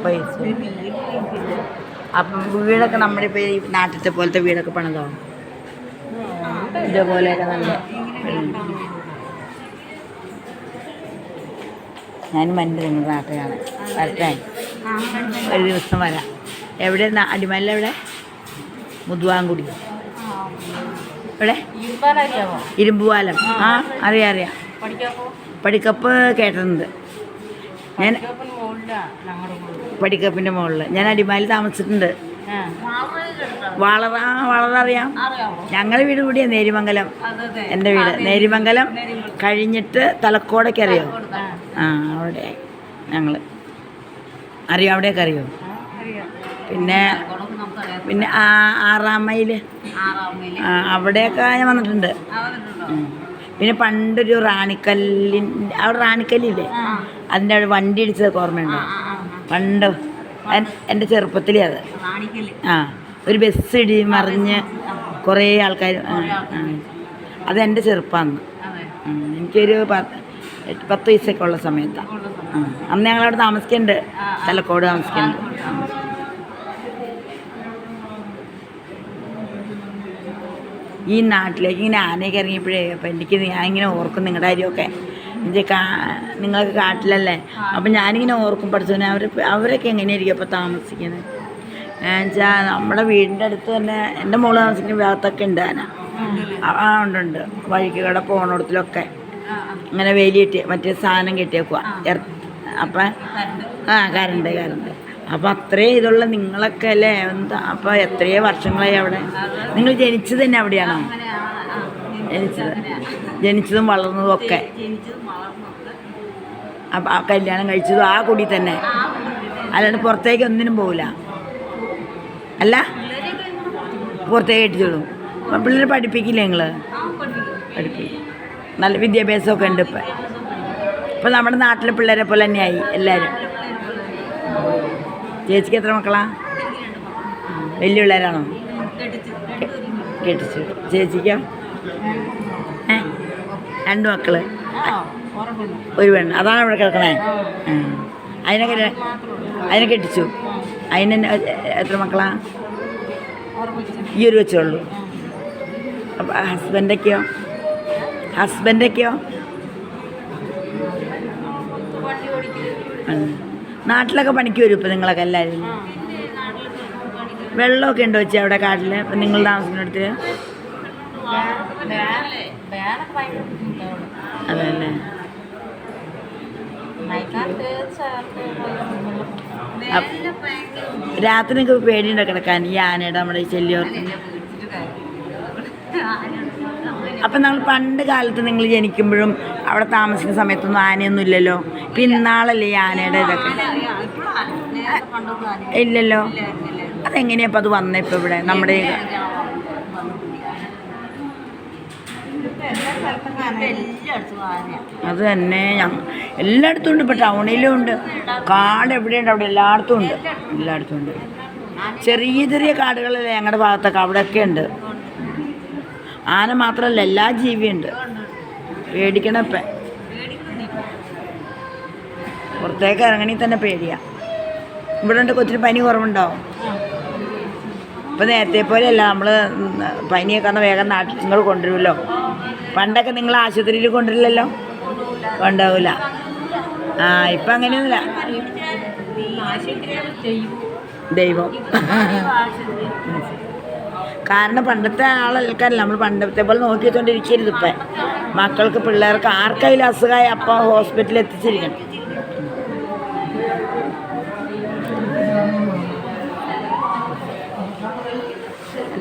പൈസ. അപ്പം വീടൊക്കെ നമ്മുടെ ഇപ്പോൾ ഈ നാട്ടിലത്തെ പോലത്തെ വീടൊക്കെ പണിതോ? ഇതേപോലെയൊക്കെ നല്ല. ഞാനും വണ്ടി നിങ്ങളുടെ നാട്ടിലാണ്. വരട്ടെ, ഒരു ദിവസം വരാം. എവിടെ അടിമല്ല? എവിടെ? മുതുവാങ്കുടി. എവിടെ? ഇരുമ്പുപാലം. ആ, അറിയാം. പടിക്കപ്പ് കേട്ടിട്ടുണ്ട് ഞാൻ. പടിക്കപ്പിൻ്റെ മുകളിൽ ഞാൻ അടിമാലി താമസിച്ചിട്ടുണ്ട്. വളററിയാം. ഞങ്ങളുടെ വീട് കൂടിയാണ് നേരിമംഗലം. എൻ്റെ വീട് നേരിമംഗലം കഴിഞ്ഞിട്ട് തലക്കോടൊക്കെ അറിയോ? ആ, അവിടെ ഞങ്ങൾ അറിയോ? അവിടെയൊക്കെ അറിയോ? പിന്നെ 6 മൈൽ അവിടെയൊക്കെ ഞാൻ വന്നിട്ടുണ്ട്. പിന്നെ പണ്ടൊരു അവിടെ റാണിക്കല്ലില്ലേ, അതിൻ്റെ അവിടെ വണ്ടി ഇടിച്ചതൊക്കെ ഓർമ്മയുണ്ടോ? പണ്ട് എൻ്റെ ചെറുപ്പത്തിലേ അത്. ആ, ഒരു ബസ് മറിഞ്ഞ് കുറേ ആൾക്കാർ. അതെൻ്റെ ചെറുപ്പമാണ്. എനിക്കൊരു 10 വയസ്സൊക്കെ ഉള്ള സമയത്താണ്. അന്ന് ഞങ്ങളവിടെ താമസിക്കുന്നുണ്ട്, തലക്കോട് താമസിക്കുന്നുണ്ട്. ഈ നാട്ടിലേക്ക് ഇങ്ങനെ ആനയൊക്കെ ഇറങ്ങിയപ്പോഴേ അപ്പം ഞാനിങ്ങനെ ഓർക്കും നിങ്ങളുടെ കാര്യമൊക്കെ. നിങ്ങളൊക്കെ കാട്ടിലല്ലേ, അപ്പം ഞാനിങ്ങനെ ഓർക്കും പഠിച്ചോനെ അവരൊക്കെ എങ്ങനെയായിരിക്കും അപ്പോൾ താമസിക്കുന്നത്. എന്നുവെച്ചാൽ നമ്മുടെ വീടിൻ്റെ അടുത്ത് തന്നെ എൻ്റെ മോള് താമസിക്കുന്ന ഭാഗത്തൊക്കെ ഉണ്ട് ആന. ഉണ്ട് വഴിക്ക് കൂടെ പോണടത്തിലൊക്കെ അങ്ങനെ വേലി കെട്ടി മറ്റേ സാധനം കെട്ടിയേക്കുക. അപ്പം കരണ്ട്. അപ്പം അത്രയും ഇതുള്ള നിങ്ങളൊക്കെ അല്ലേ എന്താ? അപ്പോൾ എത്രയോ വർഷങ്ങളായി അവിടെ. നിങ്ങൾ ജനിച്ചത് തന്നെ അവിടെയാണോ? ജനിച്ചതും വളർന്നതും ഒക്കെ. അപ്പം ആ കല്യാണം കഴിച്ചതും ആ കുടി തന്നെ, അല്ലാണ്ട് പുറത്തേക്ക് ഒന്നിനും പോവില്ല അല്ല? പുറത്തേക്ക് കെട്ടിച്ചോളും. അപ്പം പിള്ളേർ പഠിപ്പിക്കില്ല നിങ്ങൾ? പഠിപ്പിക്കും. നല്ല വിദ്യാഭ്യാസമൊക്കെ ഉണ്ട് ഇപ്പം. ഇപ്പം നമ്മുടെ നാട്ടിലെ പിള്ളേരെ പോലെ തന്നെയായി എല്ലാവരും. ചേച്ചിക്ക് എത്ര മക്കളാ? വലിയ പിള്ളേരാണോ? കെട്ടിച്ചു. ചേച്ചിക്കോ? 2 മക്കള്, ഒരു പെണ്ണ്. അതാണ് ഇവിടെ കിടക്കണേ. അതിനെ കെട്ടിച്ചു. അതിന് എത്ര മക്കളാ? ഈ ഒരു വെച്ചുള്ളൂ. അപ്പം ഹസ്ബൻഡൊക്കെയോ? നാട്ടിലൊക്കെ പണിക്ക് വരും ഇപ്പം നിങ്ങളൊക്കെ എല്ലാവരും? വെള്ളമൊക്കെ ഉണ്ടോ വെച്ചാൽ അവിടെ കാട്ടിൽ ഇപ്പം നിങ്ങൾ താമസിക്കുന്നിടത്ത്? അതല്ലേ. രാത്രി നിങ്ങൾക്ക് പേടിയുണ്ടോ കിടക്കാൻ ഈ ആനയുടെ നമ്മുടെ ഈ ശല്യമൊക്കെ? അപ്പം നമ്മൾ പണ്ട് കാലത്ത് നിങ്ങൾ ജനിക്കുമ്പോഴും അവിടെ താമസിക്കുന്ന സമയത്തൊന്നും ആനയൊന്നും ഇല്ലല്ലോ. പിന്നെ ഇന്നാളല്ലേ ഈ ആനയുടെ ഇതൊക്കെ? ഇല്ലല്ലോ. അതെങ്ങനെയാ അപ്പം അത് വന്നേ ഇപ്പം ഇവിടെ നമ്മുടെ? അത് തന്നെ എല്ലായിടത്തും ഉണ്ട്. ഇപ്പം ടൗണിലും ഉണ്ട്. കാട് എവിടെയുണ്ട്? അവിടെ എല്ലായിടത്തും ഉണ്ട്. ചെറിയ കാടുകളല്ലേ ഞങ്ങളുടെ ഭാഗത്തൊക്കെ, അവിടെയൊക്കെ ഉണ്ട്. ആന മാത്രമല്ല എല്ലാ ജീവിയുണ്ട്. പേടിക്കണം. ഇപ്പം പുറത്തേക്ക് ഇറങ്ങണമെങ്കിൽ തന്നെ പേടിയാണ്. ഇവിടെ ഉണ്ട്. കൊച്ചിന് പനി കുറവുണ്ടോ? ഇപ്പം നേരത്തെ പോലെയല്ല. നമ്മൾ പനിയൊക്കെ വന്നാൽ വേഗം നാട്ടിൽ നിങ്ങൾ കൊണ്ടുവരുമല്ലോ. പണ്ടൊക്കെ നിങ്ങൾ ആശുപത്രിയിൽ കൊണ്ടുവരില്ലല്ലോ. കൊണ്ടുപോകില്ല. ഇപ്പം അങ്ങനെയൊന്നുമില്ല. ദൈവം. കാരണം പണ്ടത്തെ ആൾക്കാരല്ല. നമ്മൾ പണ്ടത്തെ പോലെ നോക്കി വെച്ചോണ്ടിരിക്കരുത്. ഇപ്പം മക്കൾക്ക്, പിള്ളേർക്ക് ആർക്കെങ്കിലും അസുഖമായി അപ്പം ഹോസ്പിറ്റലിൽ എത്തിച്ചിരിക്കണം.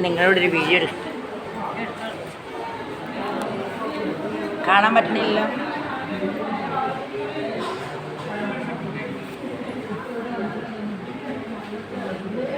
നിങ്ങളോട് ഒരു വീഡിയോ എടുക്കും കാണാൻ പറ്റണില്ലല്ലോ.